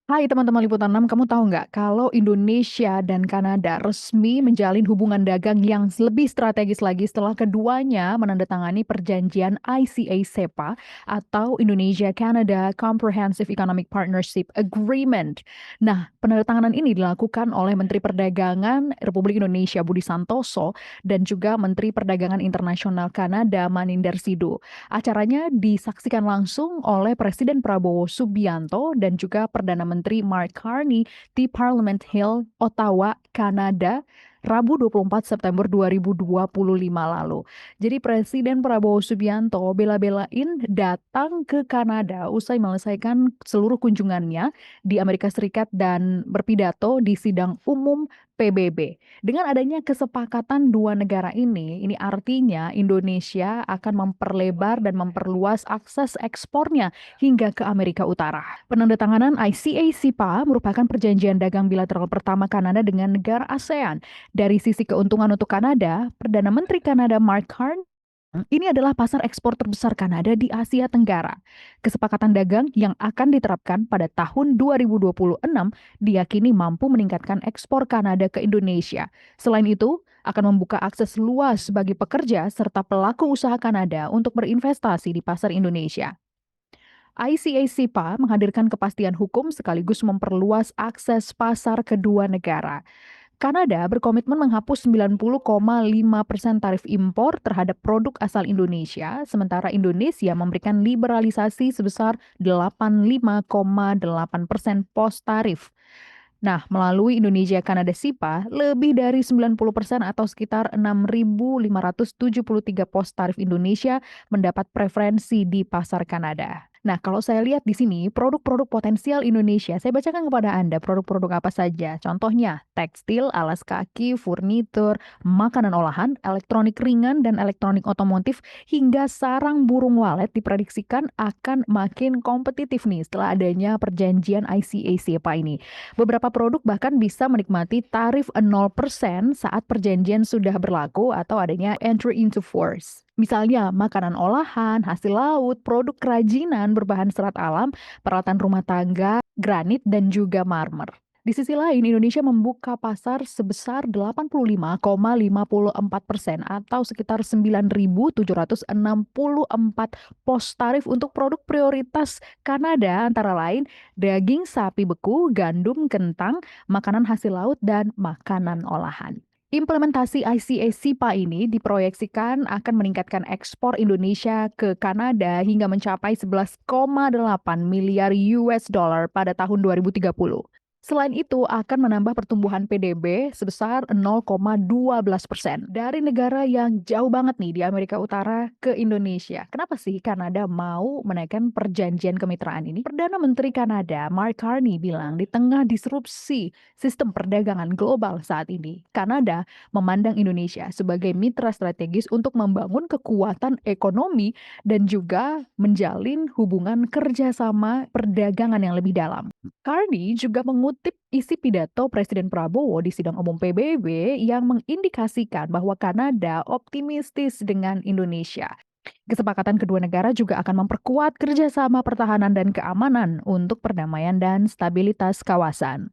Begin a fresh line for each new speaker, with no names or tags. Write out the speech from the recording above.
Hai teman-teman Liputan 6, kamu tahu nggak kalau Indonesia dan Kanada resmi menjalin hubungan dagang yang lebih strategis lagi setelah keduanya menandatangani perjanjian ICA-SEPA atau Indonesia-Canada Comprehensive Economic Partnership Agreement. Nah, penandatanganan ini dilakukan oleh Menteri Perdagangan Republik Indonesia Budi Santoso dan juga Menteri Perdagangan Internasional Kanada Maninder Sidhu. Acaranya disaksikan langsung oleh Presiden Prabowo Subianto dan juga Perdana Menteri Mark Carney di Parliament Hill, Ottawa, Kanada, Rabu 24 September 2025 lalu. Jadi Presiden Prabowo Subianto bela-belain datang ke Kanada usai menyelesaikan seluruh kunjungannya di Amerika Serikat dan berpidato di sidang umum PBB. Dengan adanya kesepakatan dua negara ini artinya Indonesia akan memperlebar dan memperluas akses ekspornya hingga ke Amerika Utara. Penandatanganan ICA-SIPA merupakan perjanjian dagang bilateral pertama Kanada dengan negara ASEAN. Dari sisi keuntungan untuk Kanada, Perdana Menteri Kanada Mark Carney ini adalah pasar ekspor terbesar Kanada di Asia Tenggara. Kesepakatan dagang yang akan diterapkan pada tahun 2026 diyakini mampu meningkatkan ekspor Kanada ke Indonesia. Selain itu, akan membuka akses luas bagi pekerja serta pelaku usaha Kanada untuk berinvestasi di pasar Indonesia. ICA-SIPA menghadirkan kepastian hukum sekaligus memperluas akses pasar kedua negara. Kanada berkomitmen menghapus 90,5% tarif impor terhadap produk asal Indonesia, sementara Indonesia memberikan liberalisasi sebesar 85,8% pos tarif. Nah, melalui Indonesia Kanada SIPA, lebih dari 90% atau sekitar 6.573 pos tarif Indonesia mendapat preferensi di pasar Kanada. Nah, kalau saya lihat di sini, produk-produk potensial Indonesia, saya bacakan kepada Anda produk-produk apa saja. Contohnya, tekstil, alas kaki, furnitur, makanan olahan, elektronik ringan, dan elektronik otomotif, hingga sarang burung walet diprediksikan akan makin kompetitif nih setelah adanya perjanjian ICA-SIPA ini. Beberapa produk bahkan bisa menikmati tarif 0% saat perjanjian sudah berlaku atau adanya entry into force. Misalnya makanan olahan, hasil laut, produk kerajinan berbahan serat alam, peralatan rumah tangga, granit, dan juga marmer. Di sisi lain, Indonesia membuka pasar sebesar 85,54% atau sekitar 9.764 pos tarif untuk produk prioritas Kanada antara lain daging sapi beku, gandum, kentang, makanan hasil laut, dan makanan olahan. Implementasi ICA-SIPA ini diproyeksikan akan meningkatkan ekspor Indonesia ke Kanada hingga mencapai 11,8 miliar US dollar pada tahun 2030. Selain itu, akan menambah pertumbuhan PDB sebesar 0,12% dari negara yang jauh banget nih di Amerika Utara ke Indonesia. Kenapa sih Kanada mau menaikkan perjanjian kemitraan ini? Perdana Menteri Kanada Mark Carney bilang di tengah disrupsi sistem perdagangan global saat ini, Kanada memandang Indonesia sebagai mitra strategis untuk membangun kekuatan ekonomi dan juga menjalin hubungan kerjasama perdagangan yang lebih dalam. Carney juga mengutip isi pidato Presiden Prabowo di sidang umum PBB yang mengindikasikan bahwa Kanada optimistis dengan Indonesia. Kesepakatan kedua negara juga akan memperkuat kerjasama pertahanan dan keamanan untuk perdamaian dan stabilitas kawasan.